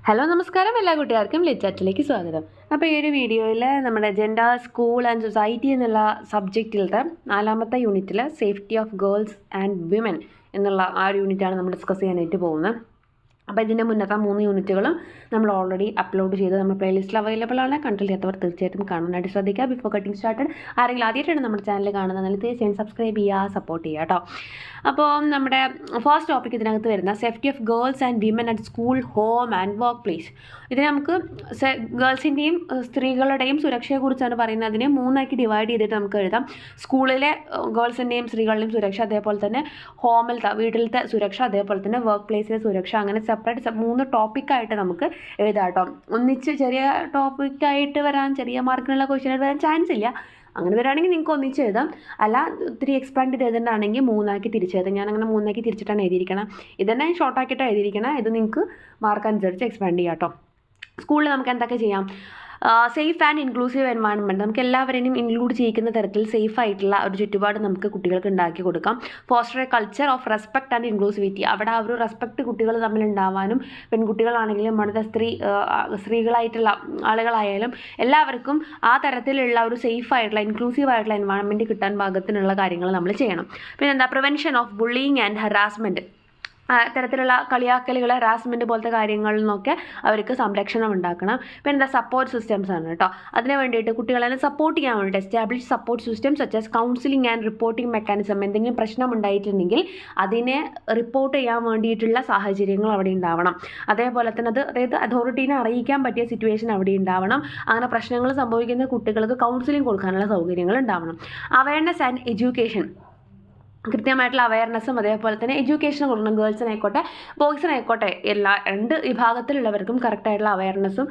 Hello നമസ്കാരം എല്ലാ കൂട്ടുകാർക്കും ലിറ്റാറ്റിലേക്ക് സ്വാഗതം. അപ്പോൾ ഈ ഒരു വീഡിയോയിൽ നമ്മുടെ ജെൻഡർ സ്കൂൾ ആൻഡ് സൊസൈറ്റി എന്നുള്ള സബ്ജക്റ്റിലത്തെ 4ാമത്തെ യൂണിറ്റിൽ safety of girls and women എന്നുള്ള ആ ഒരു യൂണിറ്റാണ് നമ്മൾ ഡിസ്കസ് ചെയ്യാനായിട്ട് പോകുന്നത്. അപ്പോൾ ഇതിൻ്റെ മുന്നത്തെ 3 യൂണിറ്റുകളും നമ്മൾ ഓൾറെഡി അപ്ലോഡ് ചെയ്ത് നമ്മുടെ പ്ലേലിസ്റ്റിൽ അവൈലബിൾ ആണ്. കണ്ടില്ലാത്തവർ തീർച്ചയായിട്ടും കാണാനായിട്ട് ശ്രദ്ധിക്കുക. ബിഫോർ കട്ടിങ് സ്റ്റാർട്ടഡ് ആരെങ്കിലും ആദ്യമായിട്ടാണ് നമ്മുടെ ചാനൽ കാണുന്നതെങ്കിൽ തീർച്ചയായും സബ്സ്ക്രൈബ് ചെയ്യുക, സപ്പോർട്ട് ചെയ്യുക കേട്ടോ. അപ്പോൾ നമ്മുടെ ഫസ്റ്റ് ടോപ്പിക് ഇതിനകത്ത് വരുന്ന safety of girls and women at school, home and work place. ഇതിന് നമുക്ക് ഗേൾസിൻ്റെയും സ്ത്രീകളുടെയും സുരക്ഷയെക്കുറിച്ചാണ് പറയുന്നത്. അതിനെ 3ആക്കി ഡിവൈഡ് ചെയ്തിട്ട് നമുക്ക് എഴുതാം. സ്കൂളിലെ ഗേൾസിൻ്റെയും സ്ത്രീകളുടെയും സുരക്ഷ, അതേപോലെ തന്നെ ഹോമിലത്തെ വീട്ടിലത്തെ സുരക്ഷ, അതേപോലെ തന്നെ വർക്ക് പ്ലേസിലെ സുരക്ഷ. അങ്ങനെ സെപ്പറേറ്റ് 3 ടോപ്പിക്കായിട്ട് നമുക്ക് എഴുതാം കേട്ടോ. ഒന്നിച്ച് ചെറിയ ടോപ്പിക്കായിട്ട് വരാൻ, ചെറിയ മാർക്കിനുള്ള ക്വസ്റ്റ്യനായിട്ട് വരാൻ ചാൻസ് ഇല്ല. അങ്ങനെ വരികയാണെങ്കിൽ നിങ്ങൾക്ക് ഒന്നിച്ച് എഴുതാം. അല്ല ഒത്തിരി എക്സ്പാൻഡ് ചെയ്ത് എഴുതേണ്ടതാണെങ്കിൽ 3ആക്കി തിരിച്ചെഴുതാം. ഞാൻ അങ്ങനെ 3ആക്കി തിരിച്ചിട്ടാണ് എഴുതിയിരിക്കണം. ഇതന്നെ ഷോർട്ടാക്കിയിട്ട് എഴുതിയിരിക്കണം. ഇത് നിങ്ങൾക്ക് മാർക്ക് അനുസരിച്ച് എക്സ്പാൻഡ് ചെയ്യാം കേട്ടോ. സ്കൂളിൽ നമുക്ക് എന്തൊക്കെ ചെയ്യാം? സേഫ് ആൻഡ് ഇൻക്ലൂസീവ് എൻവയൺമെൻറ്റ്, നമുക്ക് എല്ലാവരെയും ഇൻക്ലൂഡ് ചെയ്യിക്കുന്ന തരത്തിൽ സേഫ് ആയിട്ടുള്ള ഒരു ചുറ്റുപാട് നമുക്ക് കുട്ടികൾക്ക് ഉണ്ടാക്കി കൊടുക്കാം. Foster A culture of respect and inclusivity, അവിടെ ആ ഒരു റെസ്പെക്റ്റ് കുട്ടികൾ തമ്മിൽ ഉണ്ടാവാനും, പെൺകുട്ടികളാണെങ്കിലും നമ്മുടെ സ്ത്രീകളായിട്ടുള്ള ആളുകളായാലും എല്ലാവർക്കും ആ തരത്തിലുള്ള ഒരു സേഫ് ആയിട്ടുള്ള ഇൻക്ലൂസീവ് ആയിട്ടുള്ള എൻവയൺമെൻറ്റ് കിട്ടാൻ പാകത്തിനുള്ള കാര്യങ്ങൾ നമ്മൾ ചെയ്യണം. പിന്നെന്താ, prevention of bullying and harassment, തരത്തിലുള്ള കളിയാക്കലുകൾ, ഹറാസ്മെൻറ്റ് പോലത്തെ കാര്യങ്ങളിൽ നിന്നൊക്കെ അവർക്ക് സംരക്ഷണം ഉണ്ടാക്കണം. പിന്നെ എന്താ, സപ്പോർട്ട് സിസ്റ്റംസ് ആണ് കേട്ടോ. അതിന് വേണ്ടിയിട്ട് കുട്ടികളെ സപ്പോർട്ട് ചെയ്യാൻ വേണ്ടിയിട്ട് establish support system such as counselling and reporting mechanism. എന്തെങ്കിലും പ്രശ്നം ഉണ്ടായിട്ടുണ്ടെങ്കിൽ അതിനെ റിപ്പോർട്ട് ചെയ്യാൻ വേണ്ടിയിട്ടുള്ള സാഹചര്യങ്ങൾ അവിടെ ഉണ്ടാവണം. അതേപോലെ തന്നെ അതായത് അതോറിറ്റീനെ അറിയിക്കാൻ പറ്റിയ സിറ്റുവേഷൻ അവിടെ ഉണ്ടാവണം. അങ്ങനെ പ്രശ്നങ്ങൾ സംഭവിക്കുന്ന കുട്ടികൾക്ക് കൗൺസിലിംഗ് കൊടുക്കാനുള്ള സൗകര്യങ്ങൾ ഉണ്ടാവണം. അവയർനെസ് ആൻഡ് എഡ്യൂക്കേഷൻ, കൃത്യമായിട്ടുള്ള അവയർനെസ്സും അതേപോലെ തന്നെ എഡ്യൂക്കേഷൻ കൊടുക്കണം. ഗേൾസിനായിക്കോട്ടെ ബോയ്സിനായിക്കോട്ടെ രണ്ട് വിഭാഗത്തിലുള്ളവർക്കും കറക്റ്റായിട്ടുള്ള അവയർനെസ്സും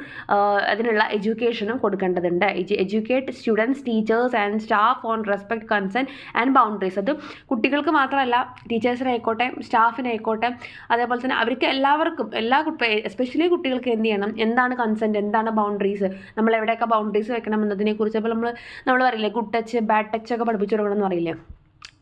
അതിനുള്ള എഡ്യൂക്കേഷനും കൊടുക്കേണ്ടതുണ്ട്. Educate students, teachers and staff on respect, concern and boundaries. അത് കുട്ടികൾക്ക് മാത്രമല്ല, ടീച്ചേഴ്സിനായിക്കോട്ടെ സ്റ്റാഫിനായിക്കോട്ടെ അതേപോലെ തന്നെ അവർക്ക് എല്ലാവർക്കും എസ്പെഷ്യലി കുട്ടികൾക്ക് എന്ത് ചെയ്യണം, എന്താണ് കൺസെൻറ്റ്, എന്താണ് ബൗണ്ടറീസ്, നമ്മൾ എവിടെയൊക്കെ ബൗണ്ടറീസ് വെക്കണം എന്നതിനെക്കുറിച്ച്. അപ്പോൾ നമ്മൾ പറയില്ലേ ഗുഡ് ടച്ച് ബാഡ് ടച്ച് ഒക്കെ പഠിപ്പിച്ചു കൊടുക്കണം എന്ന് പറയില്ലേ,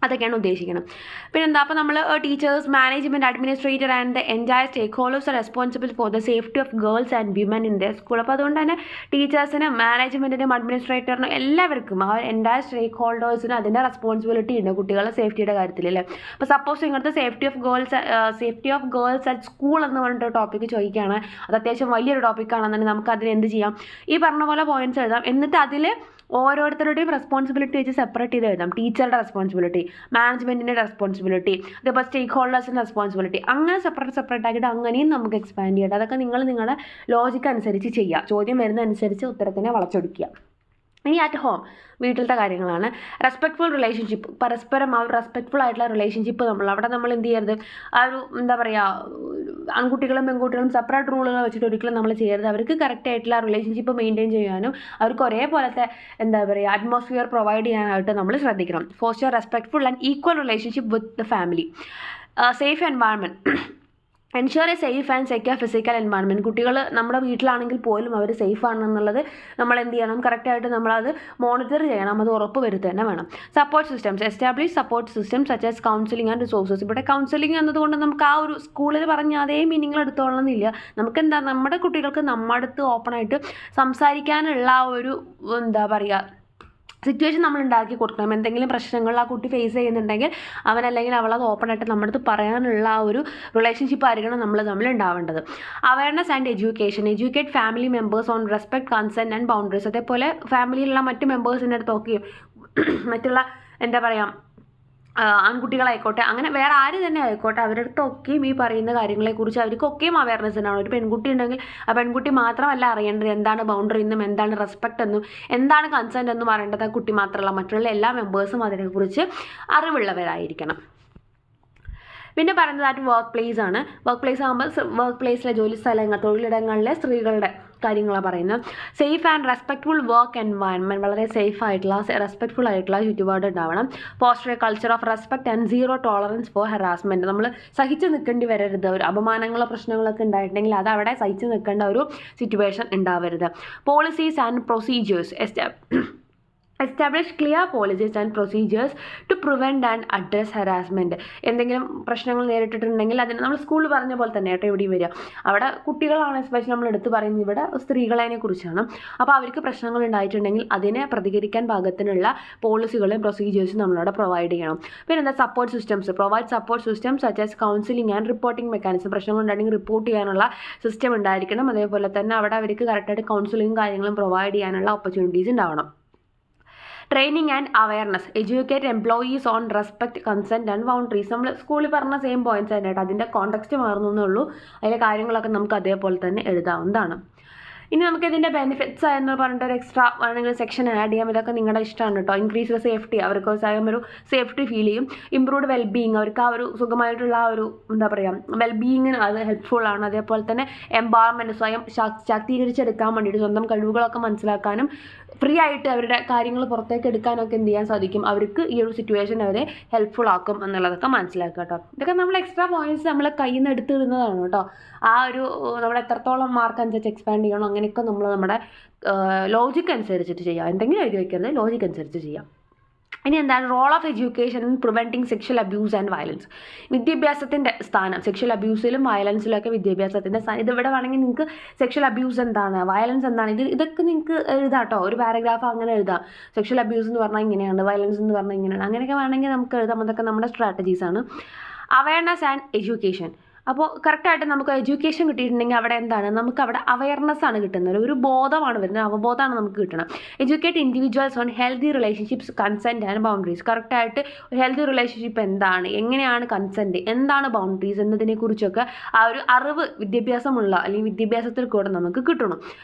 അതൊക്കെയാണ് ഉദ്ദേശിക്കുന്നത്. പിന്നെന്താ, അപ്പോൾ നമ്മൾ teachers, management, administrator and the entire stakeholders are responsible for the safety of girls and women in the school. അപ്പോൾ അതുകൊണ്ട് തന്നെ ടീച്ചേഴ്സിനും മാനേജ്മെൻറ്റിനും അഡ്മിനിസ്ട്രേറ്ററിനും എല്ലാവർക്കും ആ എൻറ്റയർ സ്റ്റേക്ക് ഹോൾഡേഴ്സിനും അതിൻ്റെ റെസ്പോൺസിബിലിറ്റി ഉണ്ട് കുട്ടികളുടെ സേഫ്റ്റിയുടെ കാര്യത്തിൽ അല്ലേ. അപ്പോൾ സപ്പോസ് ഇങ്ങനത്തെ safety of girls at school എന്ന് പറഞ്ഞിട്ട് ടോപ്പിക്ക് ചോദിക്കുകയാണ്, അത് അത്യാവശ്യം വലിയൊരു ടോപ്പിക്കാണെന്നുണ്ടെങ്കിൽ നമുക്ക് അതിന് എന്ത് ചെയ്യാം, ഈ പറഞ്ഞ പോലെ പോയിന്റ്സ് എഴുതാം. എന്നിട്ട് അതിൽ ഓരോരുത്തരുടെയും റെസ്പോൺസിബിലിറ്റി വെച്ച് സെപ്പറേറ്റ് ചെയ്ത് എഴുതാം. ടീച്ചറുടെ റെസ്പോൺസിബിലിറ്റി, മാനേജ്മെൻറ്റിൻ്റെ റെസ്പോൺസിബിലിറ്റി, അതേപോലെ സ്റ്റേക്ക് ഹോൾഡേഴ്സിൻ്റെ റെസ്പോൺസിബിലിറ്റി, അങ്ങനെ സെപ്പറേറ്റ് ആക്കിയിട്ട് അങ്ങനെയും നമുക്ക് എക്സ്പാൻഡ് ചെയ്യാം. അതൊക്കെ നിങ്ങളുടെ ലോജിക്ക് അനുസരിച്ച് ചെയ്യുക. ചോദ്യം വരുന്ന അനുസരിച്ച് ഉത്തരത്തിനെ വളച്ചൊടിക്കുക. ഇനി അറ്റ് ഹോം, വീട്ടിലത്തെ കാര്യങ്ങളാണ്. റെസ്പെക്ട്ഫുൾ റിലേഷൻഷിപ്പ്, പരസ്പരം ആ ഒരു റെസ്പെക്ട്ഫുൾ ആയിട്ടുള്ള റിലേഷൻഷിപ്പ് നമ്മൾ എന്ത് ചെയ്യരുത്, ആ ഒരു എന്താ പറയുക, ആൺകുട്ടികളും പെൺകുട്ടികളും സെപ്പറേറ്റ് റൂളുകൾ വെച്ചിട്ട് ഒരിക്കലും നമ്മൾ ചെയ്യരുത്. അവർക്ക് കറക്റ്റ് ആയിട്ടുള്ള റിലേഷൻഷിപ്പ് മെയിൻറ്റെയിൻ ചെയ്യാനും അവർക്ക് ഒരേപോലത്തെ എന്താ പറയുക അറ്റ്മോസ്ഫിയർ പ്രൊവൈഡ് ചെയ്യാനായിട്ട് നമ്മൾ ശ്രദ്ധിക്കണം. Foster respectful and equal relationship with the family. Safe environment, ensure A safe and secure physical environment. കുട്ടികൾ നമ്മുടെ വീട്ടിലാണെങ്കിൽ പോലും അവർ സേഫ് ആണെന്നുള്ളത് നമ്മൾ എന്ത് ചെയ്യണം, കറക്റ്റായിട്ട് നമ്മളത് മോണിറ്റർ ചെയ്യണം, അത് ഉറപ്പ് വരുത്തുക തന്നെ വേണം. Support systems, establish support systems such as counselling and resources. ഇവിടെ കൗൺസിലിംഗ് എന്നതുകൊണ്ട് നമുക്ക് ആ ഒരു സ്കൂളിൽ പറഞ്ഞ അതേ മീനിങ്ങൾ എടുത്തോളണമെന്നില്ല. നമുക്ക് എന്താ, നമ്മുടെ കുട്ടികൾക്ക് നമ്മുടെ അടുത്ത് ഓപ്പണായിട്ട് സംസാരിക്കാനുള്ള ഒരു എന്താ പറയുക സിറ്റുവേഷൻ നമ്മൾ ഉണ്ടാക്കി കൊടുക്കണം. എന്തെങ്കിലും പ്രശ്നങ്ങൾ ആ കുട്ടി ഫേസ് ചെയ്യുന്നുണ്ടെങ്കിൽ അവനല്ലെങ്കിൽ അവളത് ഓപ്പണായിട്ട് നമ്മുടെ അടുത്ത് പറയാനുള്ള ആ ഒരു റിലേഷൻഷിപ്പ് ആയിരിക്കണം നമ്മൾ തമ്മിൽ ഉണ്ടാവേണ്ടത്. Awareness and educate family members on respect, concern and boundaries. അതേപോലെ ഫാമിലിയിലുള്ള മറ്റ് മെമ്പേഴ്സിൻ്റെ അടുത്തൊക്കെയും മറ്റുള്ള എന്താ പറയുക ആൺകുട്ടികളായിക്കോട്ടെ അങ്ങനെ വേറെ ആര് തന്നെ ആയിക്കോട്ടെ അവരുടെ അടുത്തൊക്കെയും ഈ പറയുന്ന കാര്യങ്ങളെക്കുറിച്ച് അവർക്കൊക്കെയും അവയർനെസ് ഉണ്ടാവണം. ഒരു പെൺകുട്ടി ഉണ്ടെങ്കിൽ ആ പെൺകുട്ടി മാത്രമല്ല അറിയേണ്ടത് എന്താണ് ബൗണ്ടറി എന്നും എന്താണ് റെസ്പെക്റ്റ് എന്നും എന്താണ് കൺസെൻറ്റ് എന്നും അറിയേണ്ടത് ആ കുട്ടി മാത്രമല്ല, മറ്റുള്ള എല്ലാ മെമ്പേഴ്സും അതിനെക്കുറിച്ച് അറിവുള്ളവരായിരിക്കണം. പിന്നെ പറയുന്നത് വർക്ക് പ്ലേസ് ആണ്. വർക്ക് പ്ലേസ് ആകുമ്പോൾ വർക്ക് പ്ലേസിലെ ജോലി സ്ഥലങ്ങൾ, തൊഴിലിടങ്ങളിലെ സ്ത്രീകളുടെ കാര്യങ്ങളാണ് പറയുന്നത്. Safe and respectful work environment, വളരെ സേഫ് ആയിട്ടുള്ള റെസ്പെക്ട്ഫുൾ ആയിട്ടുള്ള ചുറ്റുപാട് ഉണ്ടാവണം. Foster A culture of respect and zero tolerance four harassment. നമ്മൾ സഹിച്ച് നിൽക്കേണ്ടി വരരുത്. ഒരു അപമാനങ്ങളോ പ്രശ്നങ്ങളൊക്കെ ഉണ്ടായിട്ടുണ്ടെങ്കിൽ അത് അവിടെ സഹിച്ച് നിൽക്കേണ്ട ഒരു സിറ്റുവേഷൻ ഉണ്ടാവരുത്. Policies and procedures, establish clear policies and procedures to prevent and address harassment. എന്തെങ്കിലും പ്രശ്നങ്ങൾ നേരിട്ടിട്ടുണ്ടെങ്കിൽ അതിന് നമ്മൾ സ്കൂളിൽ പറഞ്ഞ പോലെ തന്നെ കേട്ടോ ഇവിടെയും വരിക. അവിടെ കുട്ടികളാണ് എസ്പെഷ്യലി നമ്മൾ എടുത്ത് പറയുന്നത്, ഇവിടെ സ്ത്രീകളെ കുറിച്ചാണ്. അപ്പോൾ അവർക്ക് പ്രശ്നങ്ങൾ ഉണ്ടായിട്ടുണ്ടെങ്കിൽ അതിനെ പ്രതികരിക്കാൻ പാകത്തിനുള്ള പോളിസികളും പ്രൊസീജിയേഴ്സും നമ്മളവിടെ പ്രൊവൈഡ് ചെയ്യണം. പിന്നെ എന്താ support systems, provide support systems such as counselling and reporting mechanism. പ്രശ്നങ്ങൾ ഉണ്ടെങ്കിൽ റിപ്പോർട്ട് ചെയ്യാനുള്ള സിസ്റ്റം ഉണ്ടായിരിക്കണം. അതേപോലെ തന്നെ അവിടെ അവർക്ക് കറക്റ്റായിട്ട് കൗൺസിലിംഗ് കാര്യങ്ങളും പ്രൊവൈഡ് ചെയ്യാനുള്ള ഓപ്പർച്യൂണിറ്റീസ് ഉണ്ടാവണം. Training and awareness, educate employees on respect, consent and boundaries. നമ്മൾ സ്കൂളിൽ പറഞ്ഞ സെയിം പോയിന്റ്സ് തന്നെ കേട്ടോ, അതിൻ്റെ കോണ്ടെക്സ്റ്റ് മാറുന്നേ ഉള്ളൂ. അതിലെ കാര്യങ്ങളൊക്കെ നമുക്ക് അതേപോലെ തന്നെ എഴുതാവുന്നതാണ്. ഇനി നമുക്ക് ഇതിൻ്റെ ബെനിഫിറ്റ്സ് എന്ന് പറഞ്ഞിട്ട് ഒരു എക്സ്ട്രാ വേണമെങ്കിൽ സെക്ഷൻ ആഡ് ചെയ്യാം. ഇതൊക്കെ നിങ്ങളുടെ ഇഷ്ടമാണ് കേട്ടോ. ഇൻക്രീസ് ദ സേഫ്റ്റി, അവർക്ക് ഒരു സേഫ്റ്റി ഫീൽ ചെയ്യും. ഇംപ്രൂവ്ഡ് വെൽബീയിങ്, അവർക്ക് ആ ഒരു സുഖമായിട്ടുള്ള ആ ഒരു എന്താ പറയുക വെൽബീയിങ്ങിന് അത് ഹെൽപ്ഫുള്ളാണ്. അതേപോലെ തന്നെ എംപവർമെൻറ്റ്, സ്വയം ശാക്തീകരിച്ചെടുക്കാൻ വേണ്ടിയിട്ട് സ്വന്തം കഴിവുകളൊക്കെ മനസ്സിലാക്കാനും ഫ്രീ ആയിട്ട് അവരുടെ കാര്യങ്ങൾ പുറത്തേക്ക് എടുക്കാനൊക്കെ എന്ത് ചെയ്യാൻ സാധിക്കും, അവർക്ക് ഈ ഒരു സിറ്റുവേഷൻ അവരെ ഹെൽപ്ഫുൾ ആക്കും എന്നുള്ളതൊക്കെ മനസ്സിലാക്കുക കേട്ടോ. ഇതൊക്കെ നമ്മൾ എക്സ്ട്രാ പോയിന്റ്സ് നമ്മൾ കയ്യിൽ നിന്ന് എടുത്തിടുന്നതാണ് കേട്ടോ. ആ ഒരു നമ്മൾ എത്രത്തോളം മാർക്ക് അനുസരിച്ച് എക്സ്പാൻഡ് ചെയ്യണം അങ്ങനെയൊക്കെ നമ്മൾ നമ്മുടെ ലോജിക്ക് അനുസരിച്ചിട്ട് ചെയ്യാം. എന്തെങ്കിലും എഴുതി വയ്ക്കരുത്, ലോജിക്ക് അനുസരിച്ച് ചെയ്യാം. ഇനി എന്താണ് role of education in preventing sexual abuse and violence. വിദ്യാഭ്യാസത്തിൻ്റെ സ്ഥാനം, സെക്ഷൽ അബ്യൂസിലും വയലൻസിലൊക്കെ വിദ്യാഭ്യാസത്തിൻ്റെ സ്ഥാനം. ഇതിവിടെ വേണമെങ്കിൽ നിങ്ങൾക്ക് സെക്ഷൽ അബ്യൂസ് എന്താണ്, വയലൻസ് എന്താണ്, ഇതൊക്കെ നിങ്ങൾക്ക് എഴുതാം കേട്ടോ. ഒരു പാരഗ്രാഫ് അങ്ങനെ എഴുതാം. സെക്ഷൽ അബ്യൂസ് എന്ന് പറഞ്ഞാൽ ഇങ്ങനെയാണ്, വയലൻസ് എന്ന് പറഞ്ഞാൽ ഇങ്ങനെയാണ്, അങ്ങനെയൊക്കെ വേണമെങ്കിൽ നമുക്ക് എഴുതാം. അതൊക്കെ നമ്മുടെ സ്ട്രാറ്റജീസാണ്. Awareness and education. അപ്പോൾ കറക്റ്റായിട്ട് നമുക്ക് എഡ്യൂക്കേഷൻ കിട്ടിയിട്ടുണ്ടെങ്കിൽ അവിടെ എന്താണ്, നമുക്ക് അവിടെ അവയർനെസ് ആണ് കിട്ടുന്നത്, ഒരു ബോധമാണ് വരുന്നത്, അവബോധമാണ് നമുക്ക് കിട്ടണം. Educate individuals on healthy relationships, consent and boundaries. കറക്റ്റായിട്ട് ഒരു ഹെൽത്തി റിലേഷൻഷിപ്പ് എന്താണ്, എങ്ങനെയാണ് കൺസെൻറ്റ്, എന്താണ് ബൗണ്ടറീസ് എന്നതിനെക്കുറിച്ചൊക്കെ ആ ഒരു അറിവ് വിദ്യാഭ്യാസമുള്ള അല്ലെങ്കിൽ വിദ്യാഭ്യാസത്തിൽ കൂടെ നമുക്ക് കിട്ടണം.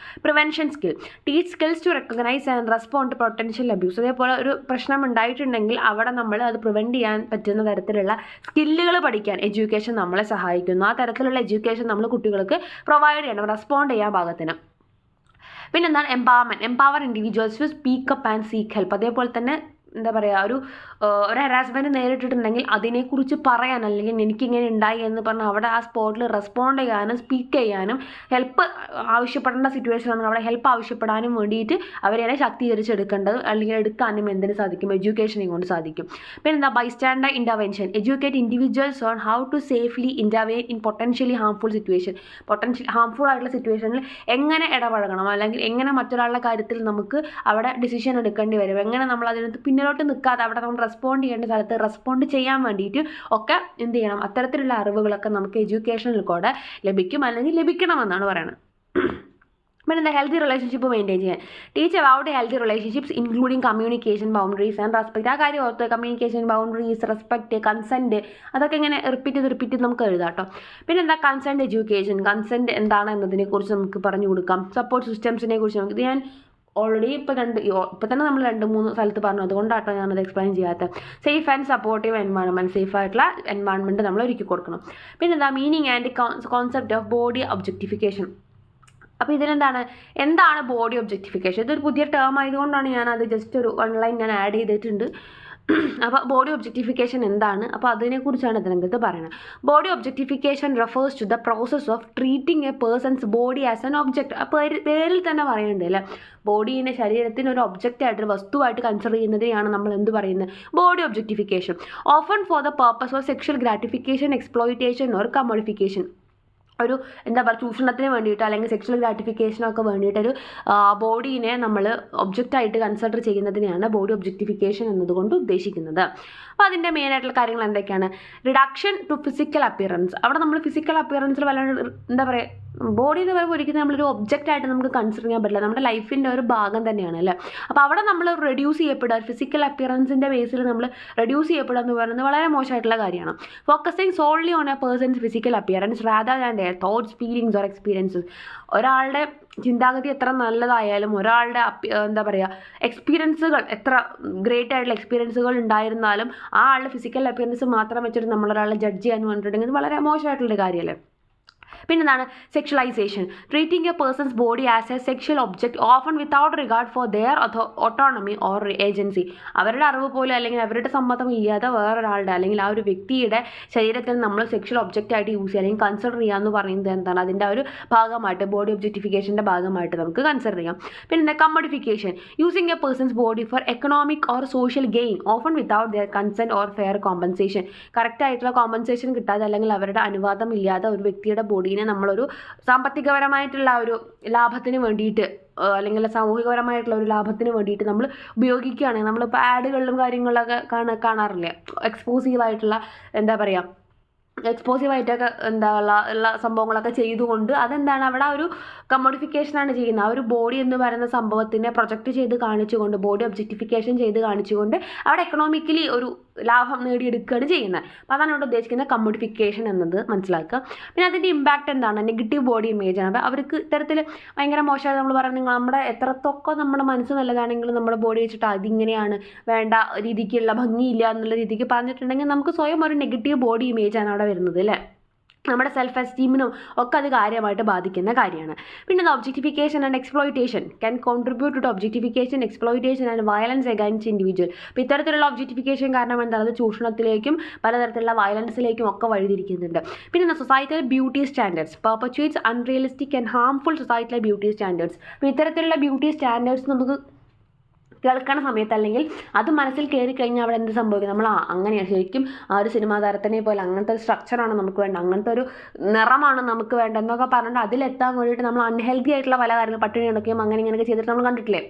Prevention skill, teach skills to recognise and respond to potential abuse. അതേപോലെ ഒരു പ്രശ്നം ഉണ്ടായിട്ടുണ്ടെങ്കിൽ അവിടെ നമ്മൾ അത് പ്രിവെൻറ്റ് ചെയ്യാൻ പറ്റുന്ന തരത്തിലുള്ള സ്കില്ലുകൾ പഠിക്കാൻ എഡ്യൂക്കേഷൻ നമ്മളെ സഹായിക്കും. ആ തരത്തിലുള്ള എഡ്യൂക്കേഷൻ നമ്മൾ കുട്ടികൾക്ക് പ്രൊവൈഡ് ചെയ്യണം, റെസ്പോണ്ട് ചെയ്യാൻ പാകത്തിന്. പിന്നെന്താണ് empower individuals to speak up and seek help. അതേപോലെ തന്നെ എന്താ പറയുക, ഒരു ഹരാസ്മെൻറ്റ് നേരിട്ടിട്ടുണ്ടെങ്കിൽ അതിനെക്കുറിച്ച് പറയാൻ, അല്ലെങ്കിൽ എനിക്കിങ്ങനെ ഉണ്ടായി എന്ന് പറഞ്ഞാൽ അവിടെ ആ സ്പോട്ടിൽ റെസ്പോണ്ട് ചെയ്യാനും സ്പീക്ക് ചെയ്യാനും ഹെൽപ്പ് ആവശ്യപ്പെടേണ്ട സിറ്റുവേഷൻ ആണെങ്കിൽ അവിടെ ഹെൽപ്പ് ആവശ്യപ്പെടാനും വേണ്ടിയിട്ട് അവരെ ശാക്തീകരിച്ചെടുക്കേണ്ടത് അല്ലെങ്കിൽ എടുക്കാനും എന്തിനു സാധിക്കും, എഡ്യൂക്കേഷനെ കൊണ്ട് സാധിക്കും. പിന്നെ എന്താ bystander intervention, educate individuals on how to safely intervene in potentially harmful situation. Harmful ആയിട്ടുള്ള സിറ്റുവേഷനിൽ എങ്ങനെ ഇടപഴകണം, അല്ലെങ്കിൽ എങ്ങനെ മറ്റൊരാളുടെ കാര്യത്തിൽ നമുക്ക് അവിടെ ഡിസിഷൻ എടുക്കേണ്ടി വരും, എങ്ങനെ നമ്മൾ അതിനകത്ത് പിന്നിലോട്ട് നിൽക്കാതെ അവിടെ നമ്മൾ റെസ്പോണ്ട് ചെയ്യേണ്ട സ്ഥലത്ത് റെസ്പോണ്ട് ചെയ്യാൻ വേണ്ടിയിട്ട് ഒക്കെ എന്ത് ചെയ്യണം, അത്തരത്തിലുള്ള അറിവുകളൊക്കെ നമുക്ക് എഡ്യൂക്കേഷനിൽ കൂടെ ലഭിക്കും, അല്ലെങ്കിൽ ലഭിക്കണമെന്നാണ് പറയുന്നത്. പിന്നെ എന്താ ഹെൽത്തി റിലേഷൻഷിപ്പ് മെയിൻറ്റെയിൻ ചെയ്യാൻ, teach about healthy relationships including communication, boundaries and respect. ആ കാര്യം ഓർത്ത് കമ്മ്യൂണിക്കേഷൻ, ബൗണ്ടറീസ്, റെസ്പെക്ട്, കൺസെൻറ്റ്, അതൊക്കെ ഇങ്ങനെ റിപ്പീറ്റ് ചെയ്ത് നമുക്ക് എഴുതാം കേട്ടോ. പിന്നെ എന്താ കൺസെൻറ്റ് എഡ്യൂക്കേഷൻ, കൺസെൻറ്റ് എന്താണ് എന്നതിനെക്കുറിച്ച് നമുക്ക് പറഞ്ഞു കൊടുക്കാം. സപ്പോർട്ട് സിസ്റ്റംസിനെ കുറിച്ച് നമുക്ക്, ഇത് ഞാൻ ഓൾറെഡി ഇപ്പോൾ തന്നെ നമ്മൾ 2-3 സ്ഥലത്ത് പറഞ്ഞു, അതുകൊണ്ടാട്ടോ ഞാനത് എക്സ്പ്ലെയിൻ ചെയ്യാത്തത്. സേഫ് ആൻഡ് സപ്പോർട്ടീവ് എൻവയോൺമെൻറ്റ്, സേഫായിട്ടുള്ള എൻവയോൺമെൻറ്റ് നമ്മൾ ഒരുക്കി കൊടുക്കണം. പിന്നെ എന്താ meaning and concept of body objectification. അപ്പോൾ എന്താണ് ബോഡി ഒബ്ജക്റ്റിഫിക്കേഷൻ? ഇതൊരു പുതിയ ടേം ആയതുകൊണ്ടാണ് ഞാനത് ജസ്റ്റ് ഒരു ഓൺലൈൻ ഞാൻ ആഡ് ചെയ്തിട്ടുണ്ട്. അപ്പോൾ ബോഡി ഒബ്ജക്റ്റിഫിക്കേഷൻ എന്താണ്, അപ്പോൾ അതിനെക്കുറിച്ചാണ് ഇതിനകത്ത് പറയുന്നത്. Body objectification refers to the process of treating a person's body as an object. അപ്പോൾ പേരിൽ തന്നെ പറയുന്നുണ്ട് അല്ലേ, ബോഡീനെ, ശരീരത്തിന് ഒരു ഒബ്ജക്റ്റായിട്ട്, വസ്തുവായിട്ട് കൺസിഡർ ചെയ്യുന്നതിനെയാണ് നമ്മൾ എന്ത് പറയുന്നത്, body objectification. Often for the purpose of sexual gratification, exploitation or commodification. ഒരു എന്താ പറയുക, ചൂഷണത്തിന് വേണ്ടിയിട്ട് അല്ലെങ്കിൽ സെക്ഷൽ ഗ്രാറ്റിഫിക്കേഷനൊക്കെ വേണ്ടിയിട്ടൊരു ബോഡീനെ നമ്മൾ ഒബ്ജക്റ്റായിട്ട് കൺസിഡർ ചെയ്യുന്നതിനെയാണ് ബോഡി ഒബ്ജക്റ്റിഫിക്കേഷൻ എന്നതുകൊണ്ട് ഉദ്ദേശിക്കുന്നത്. അപ്പോൾ അതിൻ്റെ മെയിനായിട്ടുള്ള കാര്യങ്ങൾ എന്തൊക്കെയാണ്? Reduction to physical appearance. അവിടെ നമ്മൾ ഫിസിക്കൽ അപ്പിയറൻസിൽ എന്താ പറയുക, ബോഡി എന്ന് പറയുമ്പോൾ ഒരിക്കലും നമ്മളൊരു ഒബ്ജക്റ്റായിട്ട് നമുക്ക് കൺസിഡർ ചെയ്യാൻ പറ്റില്ല, നമ്മുടെ ലൈഫിൻ്റെ ഒരു ഭാഗം തന്നെയാണ് അല്ലേ. അപ്പോൾ അവിടെ നമ്മൾ റെഡ്യൂസ് ചെയ്യപ്പെടുക, ഫിസിക്കൽ അപ്പിയറൻസിൻ്റെ ബേസിൽ നമ്മൾ റെഡ്യൂസ് ചെയ്യപ്പെടുക എന്ന് പറയുന്നത് വളരെ മോശമായിട്ടുള്ള കാര്യമാണ്. Focusing solely on a person's physical appearance rather than there thoughts, feelings or experiences. ഒരാളുടെ ചിന്താഗതി എത്ര നല്ലതായാലും, ഒരാളുടെ എന്താ പറയുക എക്സ്പീരിയൻസുകൾ എത്ര ഗ്രേറ്റ് ആയിട്ടുള്ള എക്സ്പീരിയൻസുകൾ ഉണ്ടായിരുന്നാലും ആ ആളുടെ ഫിസിക്കൽ അപ്പിയറൻസ് മാത്രം വെച്ചിട്ട് നമ്മളൊരാളെ ജഡ്ജ് ചെയ്യാന്ന് പറഞ്ഞിട്ടുണ്ടെങ്കിൽ ഇത് വളരെ മോശമായിട്ടുള്ളൊരു കാര്യമല്ലേ. പിന്നെ എന്താണ് sexualisation, treating a person's body as A sexual object often without regard for their autonomy or agency. അവരുടെ അറിവ് പോലും അല്ലെങ്കിൽ അവരുടെ സമ്മതം ഇല്ലാതെ വേറൊരാളുടെ അല്ലെങ്കിൽ ആ ഒരു വ്യക്തിയുടെ ശരീരത്തിൽ നമ്മൾ സെക്ഷൽ ഒബ്ജക്റ്റ് ആയിട്ട് യൂസ് ചെയ്യുക അല്ലെങ്കിൽ കൺസിഡർ ചെയ്യുക എന്ന് പറയുന്നത് എന്താണ്, അതിൻ്റെ ഒരു ഭാഗമായിട്ട് ബോഡി ഒബ്ജക്റ്റിഫിക്കേഷൻ്റെ ഭാഗമായിട്ട് നമുക്ക് കൺസിഡർ ചെയ്യാം. പിന്നെ commodification, using a person's body for economic or social gain often without their consent or fair compensation. കറക്റ്റായിട്ടുള്ള കോമ്പൻസേഷൻ കിട്ടാതെ അല്ലെങ്കിൽ അവരുടെ അനുവാദം ഇല്ലാതെ ഒരു വ്യക്തിയുടെ ബോഡീനെ നമ്മളൊരു സാമ്പത്തികപരമായിട്ടുള്ള ഒരു ലാഭത്തിന് വേണ്ടിയിട്ട് അല്ലെങ്കിൽ സാമൂഹികപരമായിട്ടുള്ള ഒരു ലാഭത്തിന് വേണ്ടിയിട്ട് നമ്മൾ ഉപയോഗിക്കുകയാണെങ്കിൽ, നമ്മളിപ്പോൾ ആഡുകളിലും കാര്യങ്ങളിലൊക്കെ കാണാറില്ലേ എക്സ്പോസീവായിട്ടുള്ള എക്സ്പോസീവായിട്ടൊക്കെ ഉള്ള സംഭവങ്ങളൊക്കെ ചെയ്തുകൊണ്ട് അതെന്താണ് അവിടെ ഒരു കമ്മോഡിഫിക്കേഷനാണ് ചെയ്യുന്നത്. ആ ഒരു ബോഡി എന്ന് പറയുന്ന സംഭവത്തിനെ പ്രൊജക്റ്റ് ചെയ്ത് കാണിച്ചുകൊണ്ട് ബോഡി ഒബ്ജക്റ്റിഫിക്കേഷൻ ചെയ്ത് കാണിച്ചുകൊണ്ട് അവിടെ എക്കണോമിക്കലി ഒരു ലാഭം നേടിയെടുക്കുകയാണ് ചെയ്യുന്നത്. അപ്പോൾ അതാണ് ഇവിടെ ഉദ്ദേശിക്കുന്ന കമ്മോഡിഫിക്കേഷൻ എന്നത് മനസ്സിലാക്കുക. പിന്നെ അതിൻ്റെ ഇമ്പാക്റ്റ് എന്താണ്, നെഗറ്റീവ് ബോഡി ഇമേജാണ്. അപ്പോൾ അവർക്ക് ഇത്തരത്തിൽ ഭയങ്കര മോശമായി നമ്മൾ പറയുന്നത് നമ്മുടെ എത്രത്തൊക്കെ നമ്മുടെ മനസ്സ് നല്ലതാണെങ്കിലും നമ്മുടെ ബോഡി വെച്ചിട്ട് അതിങ്ങനെയാണ്, വേണ്ട രീതിക്കുള്ള ഭംഗിയില്ല എന്നുള്ള രീതിക്ക് പറഞ്ഞിട്ടുണ്ടെങ്കിൽ നമുക്ക് സ്വയം ഒരു നെഗറ്റീവ് ബോഡി ഇമേജാണ് അവിടെ വരുന്നത് അല്ലേ. നമ്മുടെ സെൽഫ് എസ്റ്റീമിനും ഒക്കെ അത് കാര്യമായിട്ട് ബാധിക്കുന്ന കാര്യമാണ്. പിന്നെ objectification and exploitation can contribute to objectification, exploitation and violence against individual. അപ്പോൾ ഇത്തരത്തിലുള്ള ഒബ്ജക്റ്റിഫിക്കേഷൻ കാരണം എന്താണ്, അത് ചൂഷണത്തിലേക്കും പലതരത്തിലുള്ള വയലൻസിലേക്കും ഒക്കെ വഴിതിരിക്കുന്നുണ്ട്. പിന്നെ societal beauty standards perpetuates unrealistic and harmful societal beauty standards. അപ്പോൾ ഇത്തരത്തിലുള്ള ബ്യൂട്ടി സ്റ്റാൻഡേർഡ്സ് നമുക്ക് കേൾക്കുന്ന സമയത്ത് അല്ലെങ്കിൽ അത് മനസ്സിൽ കയറി കഴിഞ്ഞാൽ അവിടെ എന്ത് സംഭവിക്കും, നമ്മൾ അങ്ങനെയാണ് ശരിക്കും ആ ഒരു സിനിമാ താരത്തിനെ പോലെ അങ്ങനത്തെ ഒരു സ്ട്രക്ചറാണ് നമുക്ക് വേണ്ടത്, അങ്ങനത്തെ ഒരു നിറമാണ് നമുക്ക് വേണ്ടത് എന്നൊക്കെ പറഞ്ഞിട്ട് അതിലെത്താൻ വേണ്ടിയിട്ട് നമ്മൾ അൺഹെൽത്തി ആയിട്ടുള്ള പല കാര്യങ്ങൾ പട്ടിണി കിടക്കുകയും അങ്ങനെ ഇങ്ങനെയൊക്കെ ചെയ്തിട്ട് നമ്മൾ കണ്ടിട്ടില്ലേ.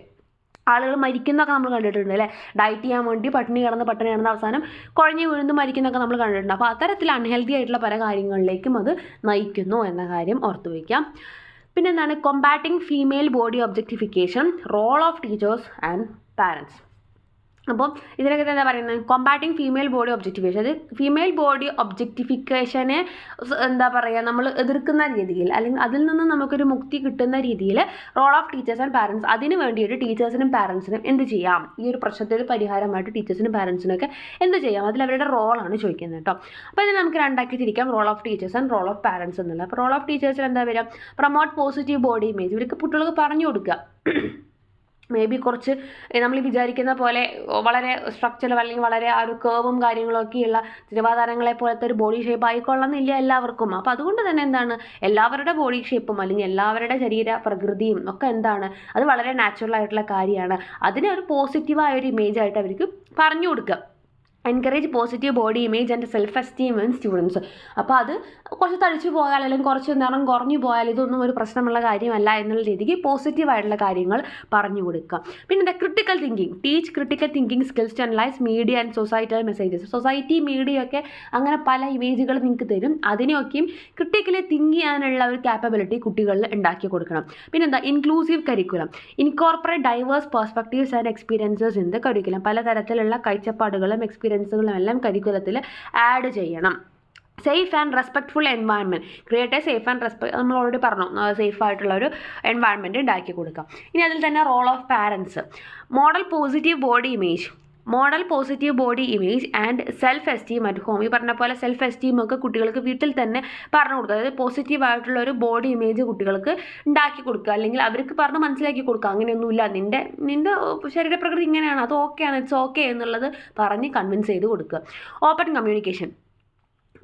ആളുകൾ മരിക്കുന്നതൊക്കെ നമ്മൾ കണ്ടിട്ടുണ്ട് അല്ലേ, ഡയറ്റ് ചെയ്യാൻ വേണ്ടി പട്ടിണി കിടന്ന് അവസാനം കുഴഞ്ഞു വീഴുന്ന് മരിക്കുന്നതൊക്കെ നമ്മൾ കണ്ടിട്ടുണ്ട്. അപ്പോൾ അത്തരത്തിൽ അൺഹെൽത്തി ആയിട്ടുള്ള പല കാര്യങ്ങളിലേക്കും അത് നയിക്കുന്നു എന്ന കാര്യം ഓർത്തു വയ്ക്കാം. പിന്നെ എന്താണ് combating female body objectification, role of teachers and parents. അപ്പം ഇതിനൊക്കെ എന്താ പറയുന്നത്, കോമ്പാറ്റിംഗ് ഫീമെയിൽ ബോഡി ഒബ്ജക്റ്റിഫിക്കേഷൻ, അത് ഫീമെയിൽ ബോഡി ഒബ്ജക്റ്റിഫിക്കേഷനെ എന്താ പറയുക നമ്മൾ എതിർക്കുന്ന രീതിയിൽ അല്ലെങ്കിൽ അതിൽ നിന്ന് നമുക്കൊരു മുക്തി കിട്ടുന്ന രീതിയിൽ role of teachers and parents, അതിന് വേണ്ടിയിട്ട് ടീച്ചേഴ്സിനും പാരൻസിനും എന്ത് ചെയ്യാം, ഈ ഒരു പ്രശ്നത്തിന് പരിഹാരമായിട്ട് ടീച്ചേഴ്സിനും പാരൻസിനൊക്കെ എന്ത് ചെയ്യാം, അതിൽ അവരുടെ റോളാണ് ചോദിക്കുന്നത് കേട്ടോ. അപ്പോൾ ഇതിന് നമുക്ക് രണ്ടാക്കി തിരിക്കാം, role of teachers and role of parents എന്നുള്ളത്. അപ്പോൾ റോൾ ഓഫ് ടീച്ചേഴ്സിൽ എന്താ വരിക, പ്രൊമോട്ട് പോസിറ്റീവ് ബോഡി ഇമേജ്, ഇവർക്ക് കുട്ടികൾക്ക് പറഞ്ഞു കൊടുക്കുക. മേ ബി കുറച്ച് നമ്മൾ വിചാരിക്കുന്ന പോലെ വളരെ സ്ട്രക്ചർ അല്ലെങ്കിൽ വളരെ ആ ഒരു കേവും കാര്യങ്ങളൊക്കെയുള്ള തിരുവാതാരങ്ങളെ പോലത്തെ ഒരു ബോഡി ഷേപ്പ് ആയിക്കൊള്ളണമെന്നില്ല എല്ലാവർക്കും. അപ്പോൾ അതുകൊണ്ട് തന്നെ എന്താണ്, എല്ലാവരുടെ ബോഡി ഷേപ്പും അല്ലെങ്കിൽ എല്ലാവരുടെ ശരീര പ്രകൃതിയും ഒക്കെ എന്താണ്, അത് വളരെ നാച്ചുറൽ ആയിട്ടുള്ള കാര്യമാണ്. അതിനെ ഒരു പോസിറ്റീവായ ഒരു ഇമേജ് ആയിട്ട് അവർക്ക് പറഞ്ഞു കൊടുക്കുക. Encourage positive body image and self esteem in students. അപ്പോൾ അത് കുറച്ച് തടിച്ചു പോയാൽ അല്ലെങ്കിൽ കുറച്ച് നിറം കുറഞ്ഞു പോയാൽ ഇതൊന്നും ഒരു പ്രശ്നമുള്ള കാര്യമല്ല എന്നുള്ള രീതിക്ക് പോസിറ്റീവായിട്ടുള്ള കാര്യങ്ങൾ പറഞ്ഞു കൊടുക്കുക. പിന്നെ critical thinking, teach critical thinking skills to analyse media and societal messages. Society മീഡിയയൊക്കെ അങ്ങനെ പല ഇമേജുകൾ നിങ്ങൾക്ക് തരും, അതിനെയൊക്കെയും ക്രിട്ടിക്കലി തിങ്ക് ചെയ്യാനുള്ള ഒരു ക്യാപ്പബിലിറ്റി കുട്ടികളിൽ ഉണ്ടാക്കി കൊടുക്കണം. പിന്നെന്താ inclusive curriculum, incorporate diverse perspectives and experiences in the curriculum. പലതരത്തിലുള്ള കാഴ്ചപ്പാടുകളും എക്സ്പീരിയൻസുകളും എല്ലാം കരിക്കുലത്തിൽ ആഡ് ചെയ്യണം. Safe and respectful environment, create a safe and നമ്മൾ ഓൾറെഡി പറഞ്ഞു, സേഫ് ആയിട്ടുള്ള ഒരു എൻവയൺമെൻറ്റ് ഉണ്ടാക്കി കൊടുക്കാം. ഇനി അതിൽ തന്നെ role of parents, model positive body image, model positive body image and self esteem at home. ഈ പറഞ്ഞ പോലെ സെൽഫ് എസ്റ്റീം ഒക്കെ കുട്ടികൾക്ക് വീട്ടിൽ തന്നെ പറഞ്ഞു കൊടുക്കുക. അതായത് പോസിറ്റീവായിട്ടുള്ള ഒരു ബോഡി ഇമേജ് കുട്ടികൾക്ക് ഉണ്ടാക്കി കൊടുക്കുക, അല്ലെങ്കിൽ അവർക്ക് പറഞ്ഞ് മനസ്സിലാക്കി കൊടുക്കുക. അങ്ങനെയൊന്നുമില്ല, നിൻ്റെ ശരീരപ്രകൃതി ഇങ്ങനെയാണ്, അത് ഓക്കെയാണ്, ഇറ്റ്സ് ഓക്കെ എന്നുള്ളത് പറഞ്ഞ് കൺവിൻസ് ചെയ്ത് കൊടുക്കുക. Open communication,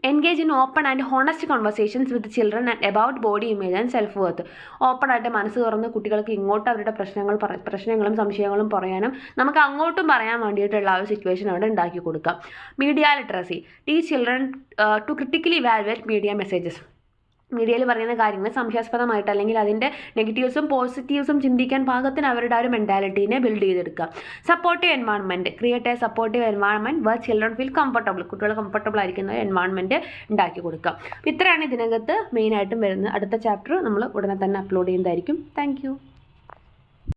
engage in open and honest conversations with children and about body image and self worth. ഓപ്പണായിട്ട് മനസ്സ് തുറന്ന് കുട്ടികൾക്ക് ഇങ്ങോട്ട് അവരുടെ പ്രശ്നങ്ങളും സംശയങ്ങളും പറയാനും നമുക്ക് അങ്ങോട്ടും പറയാൻ വേണ്ടിയിട്ടുള്ള ആ ഒരു സിറ്റുവേഷൻ അവിടെ ഉണ്ടാക്കി കൊടുക്കാം. Media literacy, teach children to critically evaluate media messages. മീഡിയയിൽ പറയുന്ന കാര്യങ്ങൾ സംശയാസ്പദമായിട്ട് അല്ലെങ്കിൽ അതിൻ്റെ നെഗറ്റീവ്സും പോസിറ്റീവ്സും ചിന്തിക്കാൻ പാകത്തിന് അവരുടെ ആ ഒരു മെൻറ്റാലിറ്റീനെ ബിൽഡ് ചെയ്തെടുക്കുക. Supportive environment, create a supportive environment where children feel comfortable, കുട്ടികൾ കംഫർട്ടബിൾ ആയിരിക്കുന്ന ഒരു എൻവയൺമെൻറ്റ് ഉണ്ടാക്കി കൊടുക്കുക. ഇത്രയാണ് ഇതിനകത്ത് മെയിനായിട്ടും വരുന്നത്. അടുത്ത ചാപ്റ്റർ നമ്മൾ ഉടനെ തന്നെ അപ്ലോഡ് ചെയ്യുന്നതായിരിക്കും. താങ്ക്